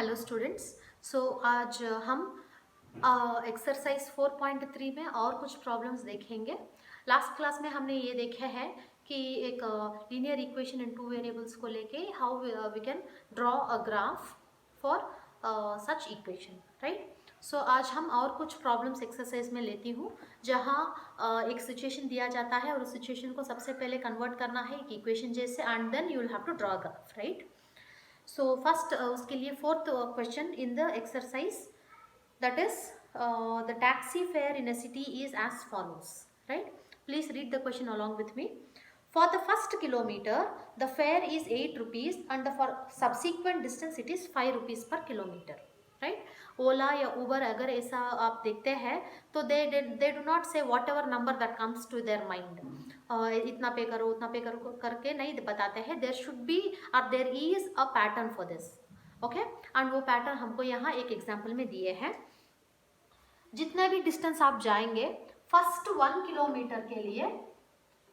Hello students. आज हम exercise 4.3 में और कुछ प्रॉब्लम्स देखेंगे। लास्ट क्लास में हमने ये देखा है कि एक linear equation in two variables को लेके how we can draw a graph for such equation, right. So आज हम और कुछ प्रॉब्लम्स एक्सरसाइज में लेती हूँ, जहाँ एक सिचुएशन दिया जाता है और उस सिचुएशन को सबसे पहले कन्वर्ट करना है एक इक्वेशन जैसे, and then you will have to draw a graph, right. So first उसके लिए fourth question in the exercise, that is the taxi fare in a city is as follows, right. Please read the question along with me. For the first kilometer the fare is 8 rupees and for subsequent distance it is 5 rupees per kilometer, right. ओला या उबर अगर ऐसा आप देखते हैं तो they do not say whatever number that comes to their mind, इतना pay करो उतना पे करो करके नहीं बताते हैं। देयर शुड बी और there is a pattern for this, okay. And वो पैटर्न हमको यहाँ एक एग्जाम्पल में दिए हैं। जितने भी डिस्टेंस आप जाएंगे फर्स्ट 1 किलोमीटर के लिए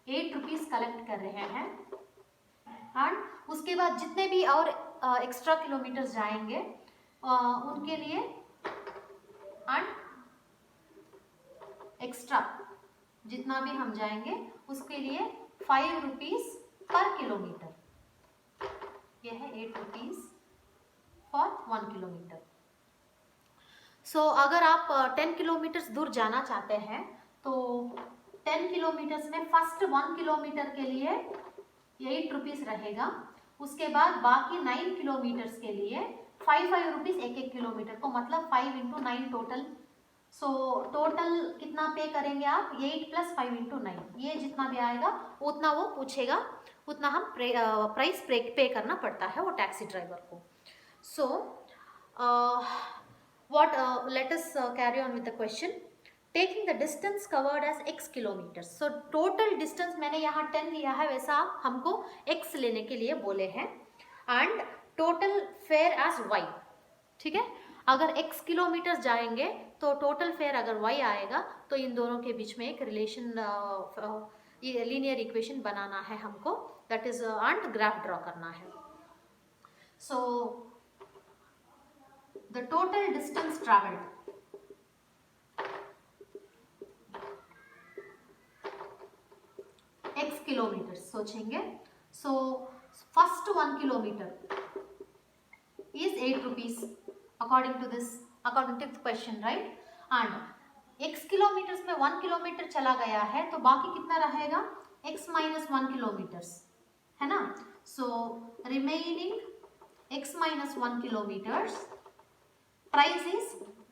8 रुपीज कलेक्ट कर रहे हैं, एंड उसके बाद जितने भी और एक्स्ट्रा किलोमीटर्स जाएंगे उनके लिए एंड एक्स्ट्रा जितना भी हम जाएंगे उसके लिए 5 रुपीज पर किलोमीटर। यह है 8 रुपीज फॉर 1 किलोमीटर। सो अगर आप 10 किलोमीटर्स दूर जाना चाहते हैं तो 10 किलोमीटर्स में फर्स्ट 1 किलोमीटर के लिए 8 रुपीज रहेगा। उसके बाद बाकी 9 किलोमीटर्स के लिए 5 रुपीज एक किलोमीटर को, मतलब 5 इंटू 9 टोटल। सो टोटल कितना पे करेंगे आप? 8 प्लस 5 इंटू 9, ये जितना भी आएगा उतना वो पूछेगा, उतना हम प्राइस पे करना पड़ता है वो टैक्सी ड्राइवर को। सो let us carry on with the question. Taking the distance covered as x kilometers. So total distance मैंने यहाँ 10 लिया है, वैसा आप हमको x लेने के लिए बोले हैं, and total fare as y, ठीक है। अगर x किलोमीटर जाएंगे तो टोटल फेयर अगर y आएगा तो इन दोनों के बीच में एक रिलेशन लीनियर इक्वेशन बनाना है हमको, that is and graph draw करना है। सो the total distance traveled x kilometers सोचेंगे। so first 1 kilometer is 8 rupees according to the question, right. and x kilometers में 1 किलोमीटर चला गया है तो बाकी कितना रहेगा? x minus 1 kilometers, है ना। so remaining x minus 1 kilometers price is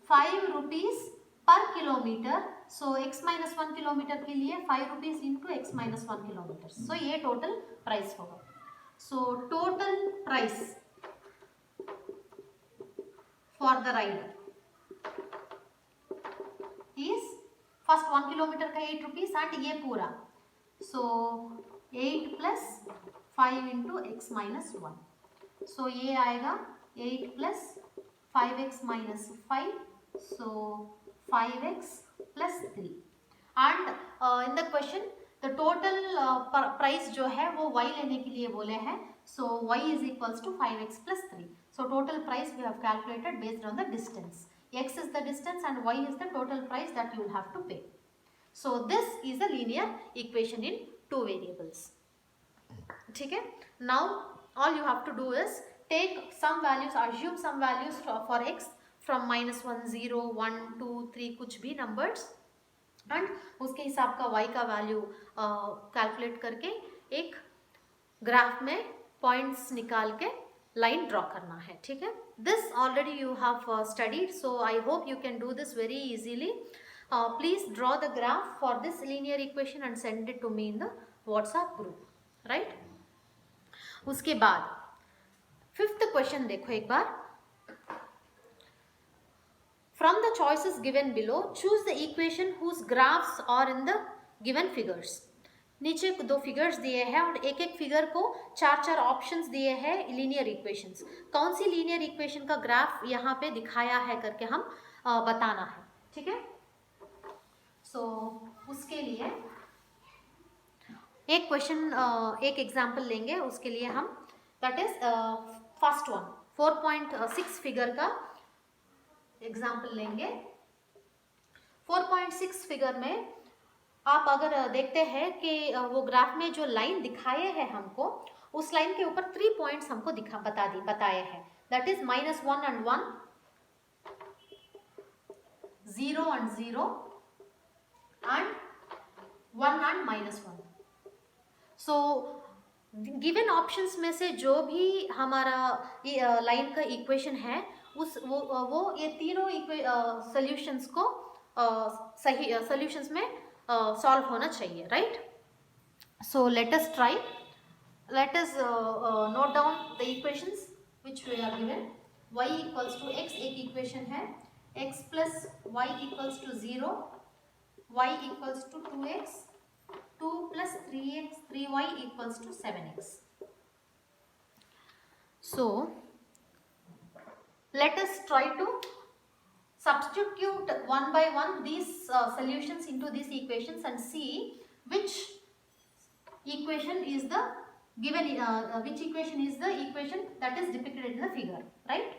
5 rupees per kilometre. So x minus 1 kilometre के लिए 5 rupees into x minus 1 kilometre, so ये टोटल प्राइस होगा। So total price for the ride is first 1 kilometre का 8 rupees and ये पूरा, so 8 plus 5 into x minus 1, so ये आएगा 8 plus 5x minus 5, so 5x plus 3, and in the question the total price जो है वो y लेने के लिए बोले हैं, so y is equals to 5x plus 3, so total price we have calculated based on the distance. X is the distance and y is the total price that you will have to pay. So this is a linear equation in two variables, ठीक है। Now all you have to do is take some values, assume some values for x from -1 0 1 2 3 कुछ भी numbers, and उसके हिसाब का y का value calculate करके एक ग्राफ में पॉइंट्स निकाल के लाइन ड्रॉ करना है, ठीक है। This already you have studied, so I hope you can do this very easily. Please draw the graph for this linear equation and send it to me in the WhatsApp group, right. उसके बाद fifth question देखो एक बार। From the choices given below choose the equation whose graphs are in the given figures. नीचे 2 figures दिए हैं और एक एक फिगर को 4 ऑप्शंस दिए हैं लीनियर इक्वेशंस। कौन सी लीनियर इक्वेशन का ग्राफ यहाँ पे दिखाया है करके हम बताना है, ठीक है। सो उसके लिए एक क्वेश्चन एक एग्जाम्पल लेंगे, उसके लिए हम that is first one. 4.6 figure का एग्जाम्पल लेंगे। 4.6 फिगर में आप अगर देखते हैं कि वो ग्राफ में जो लाइन दिखाए हैं हमको, उस लाइन के ऊपर 3 पॉइंट्स हमको बताए हैं, that is -1 and 1, 0 and 0 and 1 and -1। So given options में से जो भी हमारा लाइन का इक्वेशन है वो ये तीनों सॉल्यूशंस को सही सॉल्यूशंस में सॉल्व होना चाहिए, right. So let us try, let us note down the equations which we are given। y equals to x एक इक्वेशन है, x plus y equals to 0, y equals to 2x, 2 plus 3x 3y equals to 7x। so let us try to substitute one by one these solutions into these equations and see which equation is the given which equation is the equation that is depicted in the figure, right।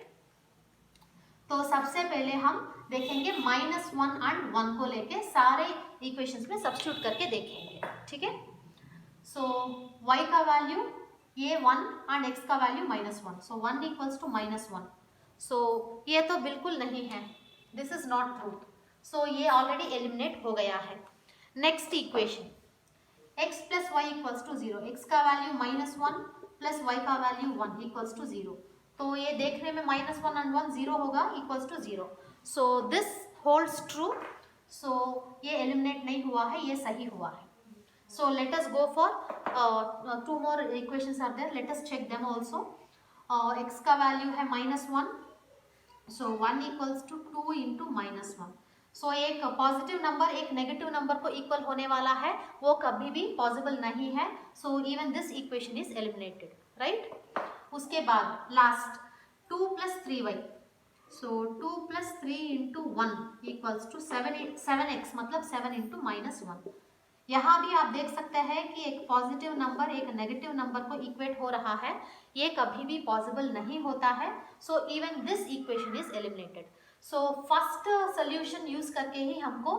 तो सबसे पहले हम देखेंगे -1 and 1 को लेके सारे equations में substitute करके देखेंगे, ठीक है। सो y का वैल्यू ये 1 and x का value -1, so 1 equals to -1। So ये तो बिल्कुल नहीं है, this is not true, so ये ऑलरेडी एलिमिनेट हो गया है। Next equation x plus y equals to 0, x का वैल्यू -1 प्लस y का वैल्यू 1 इक्वल्स टू 0, तो ये देखने में -1 and 1 0 होगा, equals to 0। So this holds true, so ये एलिमिनेट नहीं हुआ है, ये सही हुआ है। So let us go for 2 more equations are there, let us check them also। x का वैल्यू है -1, so 1 equals to 2 into -1। So एक पॉजिटिव नंबर एक नेगेटिव नंबर को इक्वल होने वाला है, वो कभी भी पॉसिबल नहीं है, so even this equation is eliminated, right. उसके बाद last 2 plus 3y, so 2 plus 3 into 1 equals to 7x, मतलब 7 इंटू -1। यहाँ भी आप देख सकते हैं कि एक पॉजिटिव नंबर एक नेगेटिव नंबर को इक्वेट हो रहा है, ये कभी भी पॉसिबल नहीं होता है, so even this equation is eliminated. So first solution use करके ही हमको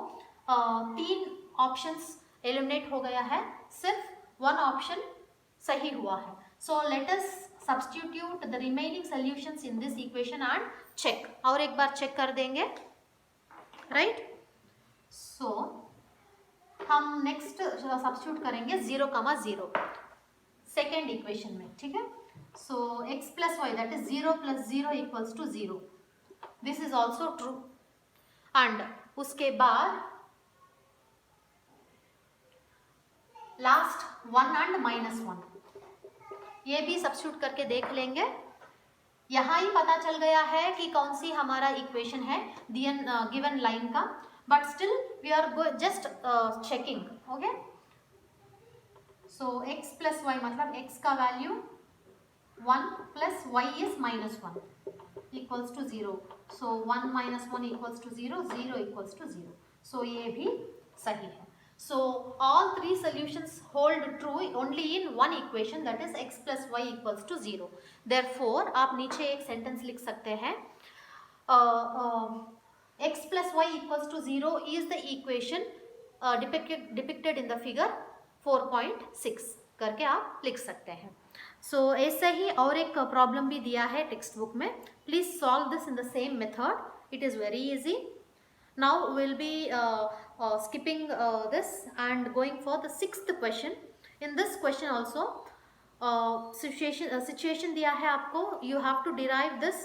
3 ऑप्शंस एलिमिनेट हो गया है, सिर्फ 1 ऑप्शन सही हुआ है। So let us substitute the remaining solutions in this equation and check, और एक बार चेक कर देंगे, राइट। सो हम नेक्स्ट सब्स्टिट्यूट करेंगे 0,0 सेकेंड इक्वेशन में, ठीक है। So x plus y that is 0 plus 0 equals to 0, this is also true. And उसके बाद लास्ट 1 and -1, ये भी सब्स्टिट्यूट करके देख लेंगे। यहाँ ही पता चल गया है कि कौन सी हमारा इक्वेशन है गिवन लाइन का, but still we are just checking, okay. So x plus y मतलब x का value 1 plus y is -1 equals to 0, so 1 - 1 equals to 0, 0 equals to 0, so ये भी सही है। So all 3 solutions hold true only in one equation, that is x plus y equals to 0। therefore आप नीचे एक sentence लिख सकते हैं, x plus y equals to 0 is the equation depicted in the figure 4.6 करके आप लिख सकते हैं। सो ऐसे ही और एक प्रॉब्लम भी दिया है टेक्स्ट बुक में, please solve this in the same method, it is very easy. Now will be skipping this and going for the 6th question। in this question also situation दिया है आपको, you have to derive this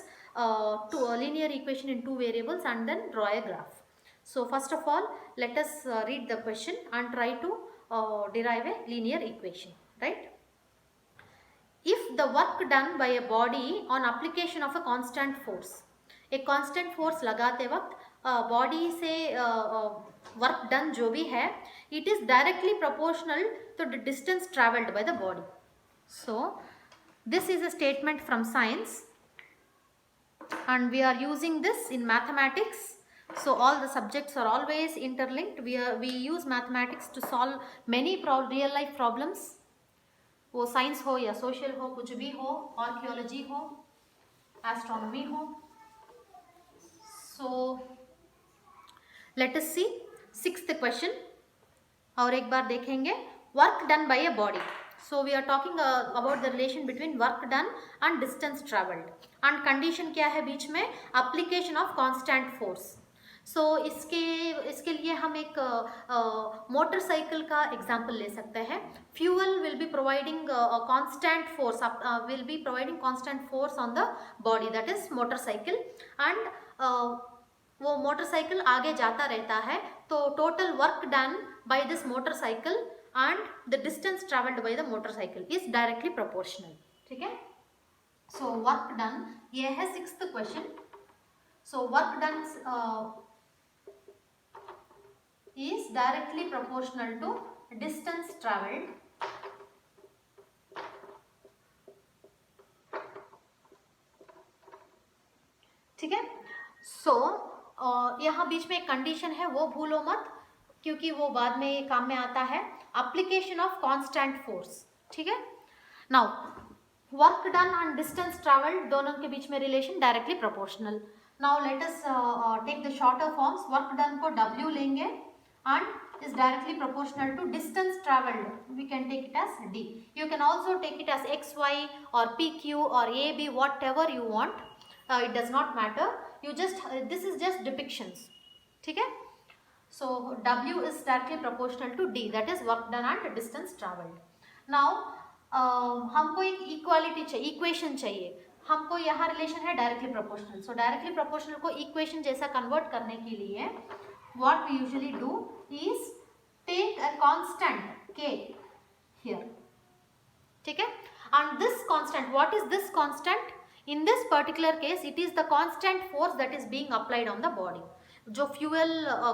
to a linear equation in 2 variables and then draw a graph। so first of all let us read the question and try to derive a linear equation, right। if the work done by a body on application of a constant force, एक constant force लगाते वक्त body से work done जो भी है, it is directly proportional to the distance travelled by the body. So this is a statement from science and we are using this in mathematics, so all the subjects are always interlinked, we use mathematics to solve many real life problems, वो science हो या social हो, कुछ भी हो, archaeology हो, astronomy हो। So let us see sixth question, और एक बार देखेंगे, work done by a body. So we are talking about the relation between work done and distance travelled, and condition क्या है बीच में, एप्लीकेशन ऑफ कांस्टेंट फोर्स। सो इसके लिए हम एक मोटरसाइकिल का एग्जाम्पल ले सकते हैं। Fuel will be providing constant force, will be providing constant force on the body, that is motorcycle, and वो मोटरसाइकिल आगे जाता रहता है, तो total work done by this motorcycle and the distance travelled by the motorcycle is directly proportional. ठीक है, so work done, ये है sixth question. So work done is directly proportional to distance traveled, ठीक है। सो यहाँ बीच में एक कंडीशन है, वो भूलो मत, क्योंकि वो बाद में काम में आता है, एप्लीकेशन ऑफ कांस्टेंट फोर्स। ठीक है, now work done and distance travelled दोनों के बीच में relation directly proportional. Now let us take the shorter forms, work done को W लेंगे and is directly proportional to distance traveled, we can take it as D. You can also take it as XY or PQ or AB, whatever you want, it does not matter, you just this is just depictions, ठीक है। So W is directly proportional to D, that is work done and distance traveled. Now हमको एक equality चाहिए, equation चाहिए, हमको यहाँ relation है directly proportional. सो directly proportional को इक्वेशन जैसा कन्वर्ट करने के लिए what we usually do is take a constant K here, ठीक है, and this constant, what is this constant? In this particular case it is the constant force that is being applied on the body. जो fuel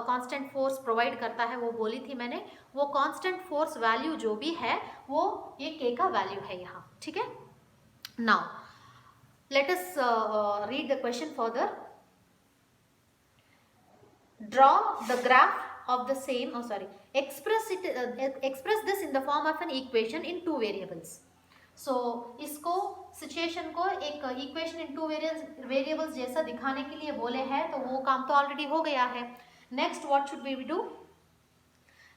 constant force provide करता है वो बोली थी मैंने, वो कांस्टेंट फोर्स वैल्यू जो भी है वो ये K का वैल्यू है यहाँ, ठीक है। Now let us read the question further. Draw the graph of the same, express this in the form of an equation in two variables. So इसको सिचुएशन को एक इक्वेशन इन टू वेरिएबल्स जैसा दिखाने के लिए बोले हैं, तो वो काम तो ऑलरेडी हो गया है। Next what should we do?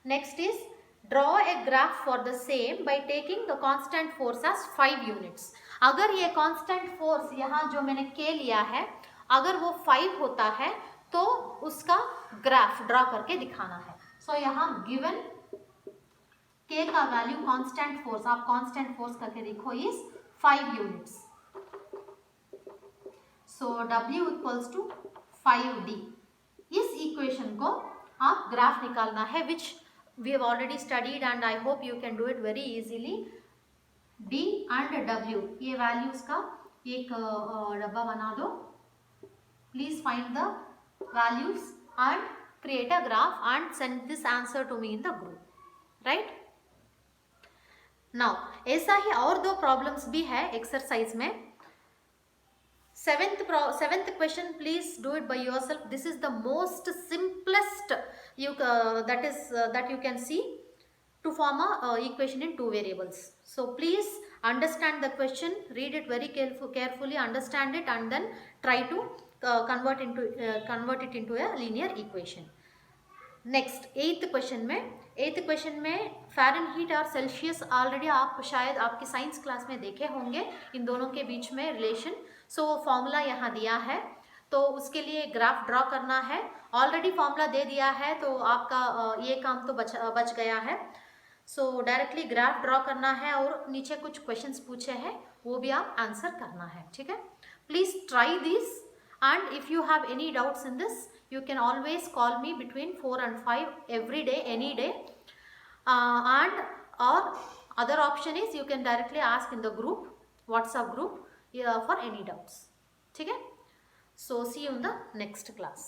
Next is draw a graph for the same by taking the constant force as 5 units. अगर ये कांस्टेंट फोर्स यहाँ जो मैंने K लिया है, अगर वो 5 होता है तो उसका ग्राफ ड्रॉ करके दिखाना है। सो यहाँ गिवन K का वैल्यू कांस्टेंट फोर्स, आप कांस्टेंट फोर्स करके देखो, is 5 units. So W equals to 5D। इस इक्वेशन को आप ग्राफ निकालना है, which we have already studied and I hope you can do it very easily. D and W, ये values का एक डब्बा बना दो। Please find the values and create a graph and send this answer to me in the group, right? Now ऐसा ही और दो problems भी है एक्सरसाइज में। seventh question, please do it by yourself. This is the most simplest that you can see to form a equation in two variables. So please understand the question, read it very carefully, understand it, and then try to convert it into a linear equation. Next eighth question में Fahrenheit और Celsius already आप शायद आपकी science class में देखे होंगे, इन दोनों के बीच में रिलेशन। सो फॉर्मूला यहाँ दिया है, तो उसके लिए ग्राफ ड्रॉ करना है। ऑलरेडी फॉर्मूला दे दिया है, तो आपका ये काम तो बच गया है। सो डायरेक्टली ग्राफ ड्रॉ करना है, और नीचे कुछ क्वेश्चंस पूछे हैं वो भी आप आंसर करना है, ठीक है। Please try this, and if you have any doubts in this, you can always call me between 4 and 5 every day, any day, and or other option is you can directly ask in the group, WhatsApp group, for any doubts, ठीक है। So see you in the next class.